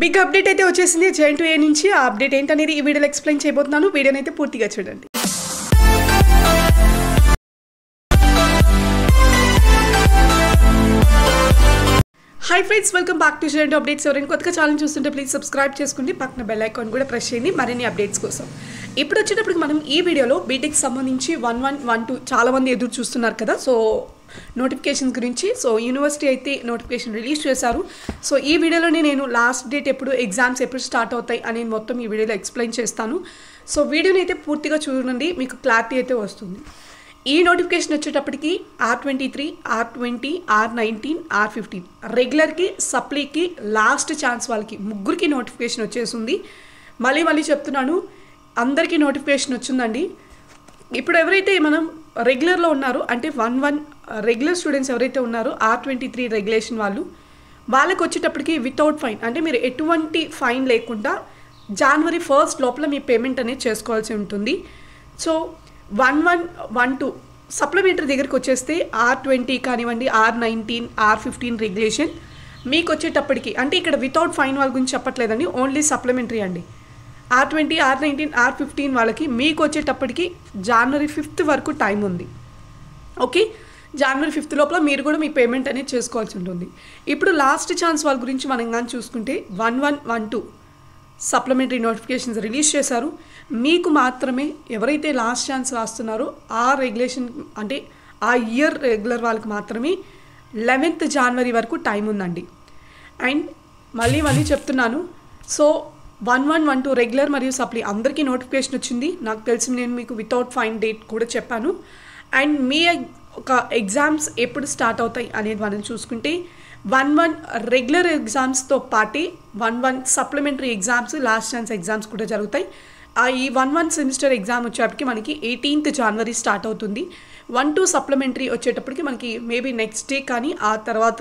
Big update అయితే వచ్చేసింది జెఎన్2ఏ నుంచి. ఆ అప్డేట్ ఏంటనేది ఈ వీడియోలో ఎక్స్ప్లెయిన్ చేయబోతున్నాను. వీడియోని అయితే పూర్తిగా చూడండి. Hi friends, welcome back to JN two updates. ఎవరైనా కొత్తగా ఛానల్ చూస్తుంటే ప్లీజ్ సబ్స్క్రైబ్ చేసుకోండి, పక్కన బెల్ ఐకాన్ కూడా ప్రెస్ చేయండి మరిన్ని అప్డేట్స్ కోసం. ఇప్పుడు వచ్చేటప్పటికి మనం ఈ వీడియోలో బీటెక్ సంబంధించి 1112 చాలామంది ఎదురు చూస్తున్నారు కదా, సో నోటిఫికేషన్స్ గురించి. సో యూనివర్సిటీ అయితే నోటిఫికేషన్ రిలీజ్ చేశారు. సో ఈ వీడియోలోనే నేను లాస్ట్ డేట్ ఎప్పుడు, ఎగ్జామ్స్ ఎప్పుడు స్టార్ట్ అవుతాయి అనేది మొత్తం ఈ వీడియోలో ఎక్స్ప్లెయిన్ చేస్తాను. సో వీడియోని అయితే పూర్తిగా చూడండి, మీకు క్లారిటీ అయితే వస్తుంది. ఈ నోటిఫికేషన్ వచ్చేటప్పటికి R23, R20, R19, R15 రెగ్యులర్కి, సప్లీకి last chance వాళ్ళకి ముగ్గురికి నోటిఫికేషన్ వచ్చేసింది. మళ్ళీ చెప్తున్నాను, అందరికీ నోటిఫికేషన్ వచ్చిందండి. ఇప్పుడు ఎవరైతే మనం రెగ్యులర్లో ఉన్నారో అంటే 11 రెగ్యులర్ స్టూడెంట్స్ ఎవరైతే ఉన్నారో R23 రెగ్యులేషన్ వాళ్ళకి వచ్చేటప్పటికి వితౌట్ ఫైన్, అంటే మీరు ఎటువంటి ఫైన్ లేకుండా January 1 లోపల మీ పేమెంట్ అనేది చేసుకోవాల్సి ఉంటుంది. సో 1112 సప్లిమెంటరీ దగ్గరికి వచ్చేస్తే R20 కానివ్వండి, R19, R15 రెగ్యులేషన్ మీకు వచ్చేటప్పటికి, అంటే ఇక్కడ వితౌట్ ఫైన్ వాళ్ళ గురించి చెప్పట్లేదండి, ఓన్లీ సప్లిమెంటరీ అండి. R20, R19, R15 వాళ్ళకి మీకు వచ్చేటప్పటికి January 5 వరకు టైం ఉంది. ఓకే, January 5 లోపల మీరు కూడా మీ పేమెంట్ అనేది చేసుకోవాల్సి ఉంటుంది. ఇప్పుడు లాస్ట్ ఛాన్స్ వాళ్ళ గురించి మనం కానీ చూసుకుంటే 1112 సప్లిమెంటరీ నోటిఫికేషన్స్ రిలీజ్ చేశారు. మీకు మాత్రమే ఎవరైతే లాస్ట్ ఛాన్స్ రాస్తున్నారో ఆ రెగ్యులేషన్, అంటే ఆ ఇయర్ రెగ్యులర్ వాళ్ళకి మాత్రమే 11th January వరకు టైం ఉందండి. అండ్ మళ్ళీ చెప్తున్నాను, సో 1112 రెగ్యులర్ మరియు సప్లీ అందరికీ నోటిఫికేషన్ వచ్చింది. నాకు తెలిసి నేను మీకు వితౌట్ ఫైన్ డేట్ కూడా చెప్పాను. అండ్ మీ ఒక ఎగ్జామ్స్ ఎప్పుడు స్టార్ట్ అవుతాయి అనేది మనం చూసుకుంటే 11 రెగ్యులర్ ఎగ్జామ్స్తో పాటు 11 supplementary exams, last chance exams కూడా జరుగుతాయి. ఈ 11 సెమిస్టర్ ఎగ్జామ్ వచ్చేటప్పటికి మనకి 18th January స్టార్ట్ అవుతుంది. 12 సప్లిమెంటరీ వచ్చేటప్పటికి మనకి మేబీ నెక్స్ట్ డే కానీ ఆ తర్వాత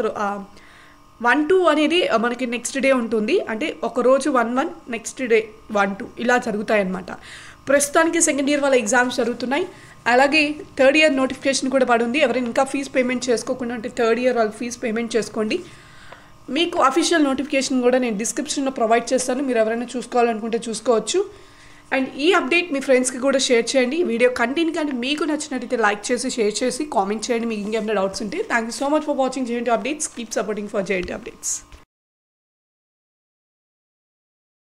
12 అనేది మనకి నెక్స్ట్ డే ఉంటుంది. అంటే ఒకరోజు 11, నెక్స్ట్ డే 12 ఇలా జరుగుతాయి అన్నమాట. ప్రస్తుతానికి సెకండ్ ఇయర్ వాళ్ళ ఎగ్జామ్స్ జరుగుతున్నాయి. అలాగే థర్డ్ ఇయర్ నోటిఫికేషన్ కూడా పడింది. ఎవరైనా ఇంకా ఫీజు పేమెంట్ చేసుకోకుండా అంటే థర్డ్ ఇయర్ వాళ్ళకి ఫీజు పేమెంట్ చేసుకోండి. మీకు అఫీషియల్ నోటిఫికేషన్ కూడా నేను డిస్క్రిప్షన్లో ప్రొవైడ్ చేస్తాను, మీరు ఎవరైనా చూసుకోవాలనుకుంటే చూసుకోవచ్చు. అండ్ ఈ అప్డేట్ మీ ఫ్రెండ్స్కి కూడా షేర్ చేయండి. వీడియో కంటెంట్ కానీ మీకు నచ్చినట్టయితే లైక్ చేసి, షేర్ చేసి, కామెంట్ చేయండి మీకు ఇంకేమైనా డౌట్స్ ఉంటే. Thank you so much for watching JN two updates. Keep supporting for JN two updates.